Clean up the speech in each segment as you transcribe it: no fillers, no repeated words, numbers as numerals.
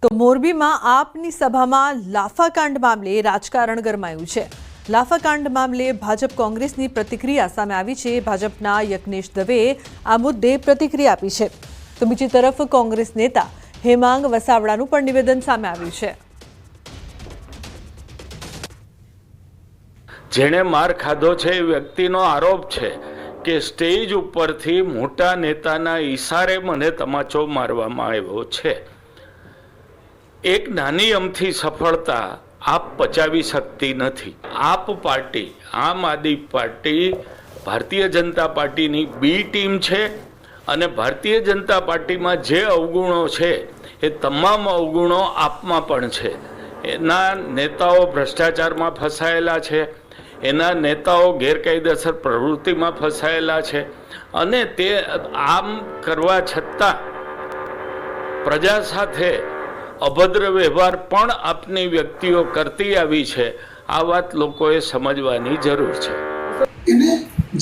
તો મોરબીમાં આપની સભામાં લાફાકાંડ મામલે રાજકારણ ગરમાયું છે। લાફાકાંડ મામલે ભાજપ કોંગ્રેસની પ્રતિક્રિયા સામે આવી છે। ભાજપના યજ્ઞેશ દવેએ આ મુદ્દે પ્રતિક્રિયા આપી છે, તો બીજી તરફ કોંગ્રેસ નેતા હેમાંગ વસાવડાનું પણ નિવેદન સામે આવ્યું છે। જેણે માર ખાધો છે એ વ્યક્તિનો આરોપ છે કે સ્ટેજ ઉપરથી મોટા નેતાના ઈશારે મને તમાચો મારવામાં આવ્યો છે। એક નાની અમથી સફળતા આપ પચાવી શકતી નથી। આપ પાર્ટી, આમ આદમી પાર્ટી ભારતીય જનતા પાર્ટીની બી ટીમ છે અને ભારતીય જનતા પાર્ટીમાં જે અવગુણો છે એ તમામ અવગુણો આપમાં પણ છે। એના નેતાઓ ભ્રષ્ટાચારમાં ફસાયેલા છે, એના નેતાઓ ગેરકાયદેસર પ્રવૃત્તિમાં ફસાયેલા છે અને તે આમ કરવા છતાં પ્રજા સાથે અભદ્ર વ્યવહાર પણ આપની વ્યક્તિઓ કરતી આવી છે। આ વાત લોકોએ સમજવાની જરૂર છે। એને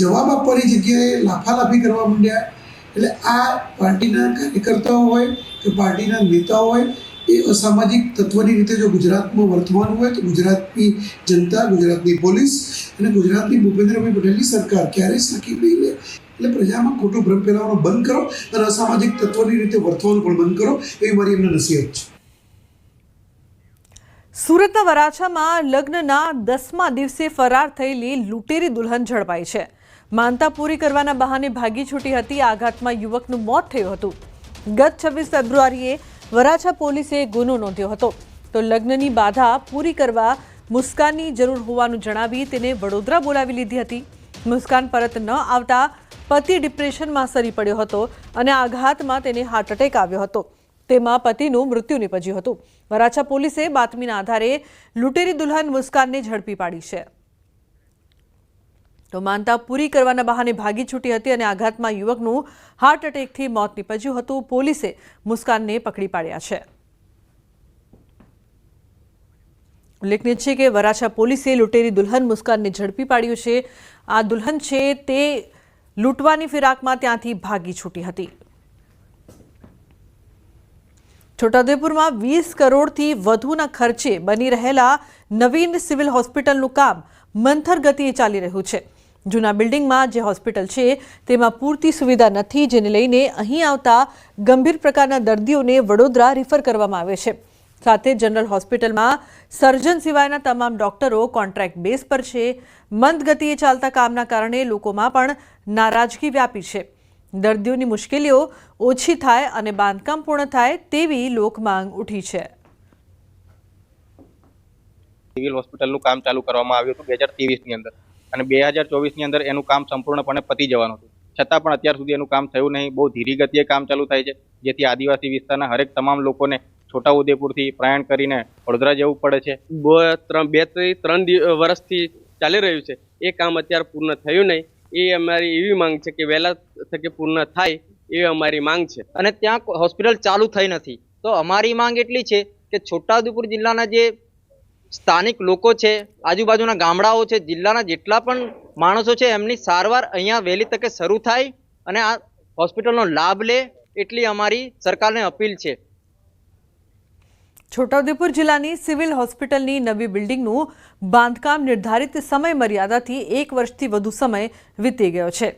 જવાબ આપવાની જગ્યાએ લાફાલાફી કરવા માંડ્યા। એટલે આ પાર્ટીના કાર્યકર્તાઓ હોય કે પાર્ટીના નેતાઓ હોય એ અસામાજિક તત્વની રીતે જો ગુજરાતમાં વર્તવાનું હોય તો ગુજરાતની જનતા, ગુજરાતની પોલીસ અને ગુજરાતની ભૂપેન્દ્રભાઈ પટેલની સરકાર ક્યારેય સાકી નહીં લે। એટલે પ્રજામાં ખોટો ભ્રમ ફેલાવવાનો બંધ કરો અને અસામાજિક તત્વની રીતે વર્તવાનું પણ બંધ કરો, એવી મારી એમને નસીહત છે। સુરતના વરાછામાં લગ્નના 10મા દિવસે ફરાર થયેલી લૂંટેરી દુલ્હન ઝડપાઈ છે। માનતા પૂરી કરવાના બહાને ભાગી છૂટી હતી। આઘાતમાં યુવકનું મોત થયું હતું। ગત 26 ફેબ્રુઆરીએ વરાછા પોલીસે ગુનો નોંધ્યો હતો, તો લગ્નની બાધા પૂરી કરવા મુસ્કાનની જરૂર હોવાનું જણાવી તેને વડોદરા બોલાવી લીધી હતી। મુસ્કાન પરત ન આવતા પતિ ડિપ્રેશનમાં સરી પડ્યો હતો અને આઘાતમાં તેને હાર્ટ એટેક આવ્યો હતો। તેમાં પતિનું મૃત્યુ નીપજ્યું હતું। વરાછા પોલીસે બાતમીના આધારે લૂંટેરી દુલ્હન મુસ્કાનને ઝડપી પાડી છે। તો માનતા પૂરી કરવાના બહાને ભાગી છૂટી હતી અને આઘાતમાં યુવકનું હાર્ટ એટેકથી મોત નીપજ્યું હતું। પોલીસે મુસ્કાનને પકડી પાડ્યા છે। ઉલ્લેખનીય છે કે વરાછા પોલીસે લૂંટેરી દુલ્હન મુસ્કાનને ઝડપી પાડ્યું છે। આ દુલ્હન છે તે લૂંટવાની ફિરાકમાં ત્યાંથી ભાગી છૂટી હતી। છોટાઉદેપુરમાં 20 કરોડથી વધુના ખર્ચે બની રહેલા નવીન સિવિલ હોસ્પિટલનું કામ મંથર ગતિએ ચાલી રહ્યું છે। જૂના બિલ્ડિંગમાં જે હોસ્પિટલ છે તેમાં પૂરતી સુવિધા નથી, જેને લઈને અહીં આવતા ગંભીર પ્રકારના દર્દીઓને વડોદરા રિફર કરવામાં આવે છે। સાથે જનરલ હોસ્પિટલમાં સર્જન સિવાયના તમામ ડોક્ટરો કોન્ટ્રાક્ટ બેઝ પર છે। મંદ ગતિએ ચાલતા કામના કારણે લોકોમાં પણ નારાજગી વ્યાપી છે। દર્દીઓની મુશ્કેલીઓ ઓછી થાય અને બાંધકામ પૂર્ણ થાય તેવી લોક માંગ ઉઠી છે। સિવિલ હોસ્પિટલનું કામ ચાલુ કરવામાં આવ્યું હતું 2023ની અંદર અને 2024ની અંદર એનું કામ સંપૂર્ણપણે પતી જવાનું હતું, છતાં પણ અત્યાર સુધી એનું કામ થયું નહીં। બહુ ધીરી ગતિએ કામ ચાલુ થાય છે, જેથી આદિવાસી વિસ્તારના હરેક તમામ લોકોને છોટાઉદેપુરથી પ્રયાણ કરીને વડોદરા જવું પડે છે। 2 થી 3 વર્ષથી ચાલી રહ્યું છે, એ કામ અત્યારે પૂર્ણ થયું નહીં। એ અમારી એવી માંગ છે કે વહેલા તકે પૂર્ણ થાય એ અમારી માંગ છે। અને ત્યાં હોસ્પિટલ ચાલુ થઈ નથી, તો અમારી માંગ એટલી છે કે છોટાઉદેપુર જિલ્લાના જે સ્થાનિક લોકો છે, આજુબાજુના ગામડાઓ છે, જિલ્લાના જેટલા પણ માણસો છે એમની સારવાર અહીંયા વહેલી તકે શરૂ થાય અને આ હોસ્પિટલનો લાભ લે એટલી અમારી સરકારને અપીલ છે। છોટાઉદેપુર જિલ્લાની સિવિલ હોસ્પિટલની નવી બિલ્ડિંગનું બાંધકામ નિર્ધારિત સમય મર્યાદાથી 1 વર્ષથી વધુ સમય વીતી ગયો છે।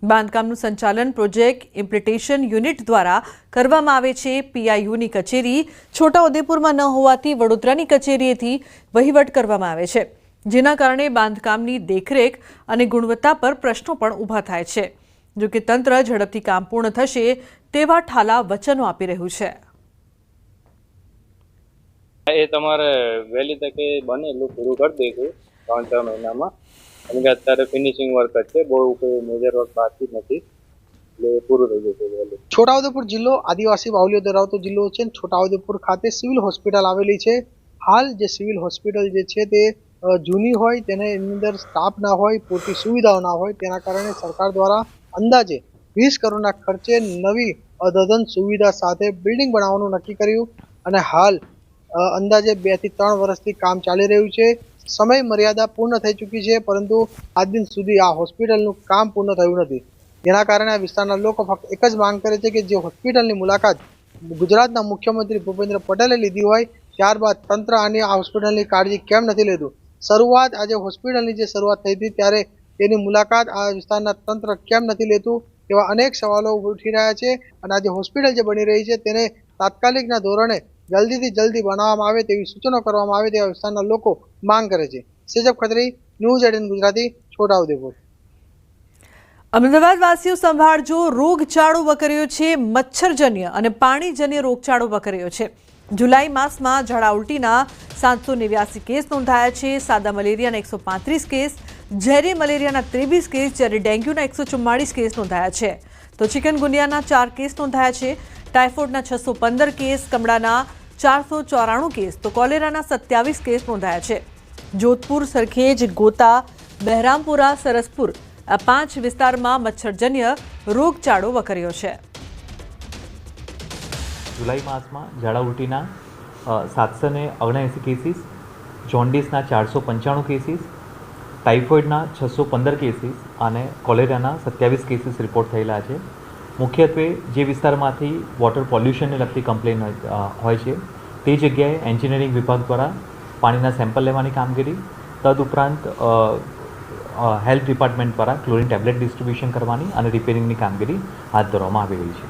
બાંધકામનું સંચાલન પ્રોજેક્ટ ઇમ્પ્લિટેશન યુનિટ દ્વારા કરવામાં આવે છે। પીઆઈયુની કચેરી છોટાઉદેપુરમાં ન હોવાથી વડોદરાની કચેરીએથી વહીવટ કરવામાં આવે છે, જેના કારણે બાંધકામની દેખરેખ અને ગુણવત્તા પર પ્રશ્નો પણ ઊભા થાય છે। જો કે તંત્ર ઝડપથી કામ પૂર્ણ થશે તેવા ઠાલા વચનો આપી રહ્યું છે। એ તમારે વહેલી તકે બને એટલું પૂરું કરી દઈશું 3-4 મહિનામાં, કારણ કે અત્યારે ફિનિશિંગ વર્ક જ છે, બહુ કોઈ મેજર વર્ક બાકી નથી, એટલે પૂરું થઈ જશે વહેલું। છોટાઉદેપુર જિલ્લો આદિવાસી બાहुल्યો ધરાવતો જિલ્લો છે। છોટાઉદેપુર ખાતે સિવિલ હોસ્પિટલ આવેલી છે। હાલ જે સિવિલ હોસ્પિટલ જે છે તે જૂની હોય, તેને એની અંદર સ્ટાફ ના હોય, પૂરતી સુવિધાઓ ના હોય, તેના કારણે સરકાર દ્વારા અંદાજે 20 કરોડના ખર્ચે નવી અદ્યતન સુવિધા સાથે બિલ્ડિંગ બનાવવાનું નક્કી કર્યું અને હાલ અંદાજે 2 થી 3 વર્ષથી કામ ચાલી રહ્યું છે। સમય મર્યાદા પૂર્ણ થઈ ચૂકી છે, પરંતુ આજ દિન સુધી આ હોસ્પિટલનું કામ પૂર્ણ થયું નથી, જેના કારણે આ વિસ્તારના લોકો ફક્ત એક જ માંગ કરે છે કે જે હોસ્પિટલની મુલાકાત ગુજરાતના મુખ્યમંત્રી ભૂપેન્દ્ર પટેલે લીધી હોય, ત્યારબાદ તંત્ર આની આ હોસ્પિટલની કાળજી કેમ નથી લેતું? શરૂઆત આજે હોસ્પિટલની જે શરૂઆત થઈ હતી ત્યારે તેની મુલાકાત આ વિસ્તારના તંત્ર કેમ નથી લેતું? એવા અનેક સવાલો ઉઠી રહ્યા છે અને આજે હોસ્પિટલ જે બની રહી છે તેને તાત્કાલિકના ધોરણે જલ્દીથી જલ્દી બનાવવામાં આવે તેવી સૂચનો કરવામાં આવે તેવા વિસ્તારના લોકો માંગ કરે છે. સેજબ ખત્રી, ન્યૂઝ 18 ગુજરાતી, છોટાઉદેપુર. અમદાવાદ વાસીઓ સંભાળજો, રોગચાળો વકર્યો છે. મચ્છરજન્ય અને પાણીજન્ય રોગચાળો વકર્યો છે. જુલાઈ માસમાં ઝાડા ઉલટીના 789 કેસ નોંધાયા છે. સાદા મલેરિયાના 135 કેસ, ઝેરી મલેરિયાના 23 કેસ, જ્યારે ડેન્ગ્યુના 144 કેસ નોંધાયા છે. તો ચિકનગુનિયાના 4 કેસ નોંધાયા છે. ટાઇફોઇડના 615 કેસ, કમળાના 494 કેસ, તો કોલેરાના 27 કેસ નોંધાયા છે. જોધપુર, સરખેજ, ગોતા, બહેરામપુરા, સરસપુર આ 5 વિસ્તારમાં મચ્છરજન્ય રોગચાળો વકર્યો છે. જુલાઈ માસમાં ઝાડા ઉલટીના 779 કેસીસ, જોન્ડિસના 495 કેસીસ, ટાઇફોઇડના 615 કેસીસ અને કોલેરાના 27 કેસીસ રિપોર્ટ થયેલા છે. મુખ્યત્વે જે વિસ્તારમાંથી વોટર પોલ્યુશનને લગતી કમ્પ્લેન હોય છે તે જગ્યાએ એન્જિનિયરિંગ વિભાગ દ્વારા પાણીના સેમ્પલ લેવાની કામગીરી, તદુપરાંત હેલ્થ ડિપાર્ટમેન્ટ દ્વારા ક્લોરીન ટેબ્લેટ ડિસ્ટ્રીબ્યુશન કરવાની અને રિપેરિંગની કામગીરી હાથ ધરવામાં આવી રહી છે.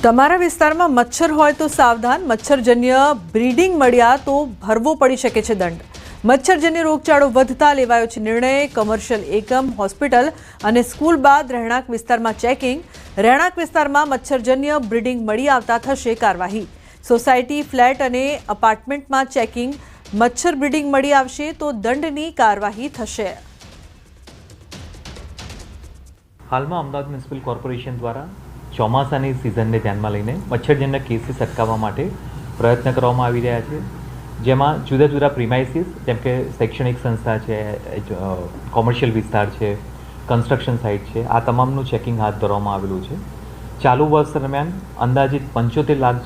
તમારા વિસ્તારમાં મચ્છર હોય તો સાવધાન. મચ્છરજન્ય બ્રીડિંગ મળ્યા તો ભરવો પડી શકે છે દંડ. મચ્છરજન્ય રોગચાળો વધતા લેવાયો છે નિર્ણય. કમર્શિયલ એકમ, હોસ્પિટલ અને સ્કૂલ બાદ રહેણાંક વિસ્તારમાં ચેકિંગ. રહેણાંક વિસ્તારમાં મચ્છરજન્ય બ્રીડિંગ મળી આવતા થશે કાર્યવાહી. સોસાયટી, ફ્લેટ અને અપાર્ટમેન્ટમાં ચેકિંગ. મચ્છર બ્રીડિંગ મળી આવશે તો દંડની કાર્યવાહી થશે. હાલમાં અમદાવાદ મ્યુનિસિપલ કોર્પોરેશન દ્વારા ચોમાસાની સિઝનને ધ્યાનમાં લઈને મચ્છરજન્ય કેસીસ અટકાવવા માટે પ્રયત્ન કરવામાં આવી રહ્યા છે, જેમાં જુદા જુદા પ્રિમાઇસીસ જેમ કે શૈક્ષણિક સંસ્થા છે, કોમર્શિયલ વિસ્તાર છે, કન્સ્ટ્રક્શન સાઇટ છે, આ તમામનું ચેકિંગ હાથ ધરવામાં આવેલું છે. ચાલુ વર્ષ દરમિયાન અંદાજિત 75 લાખ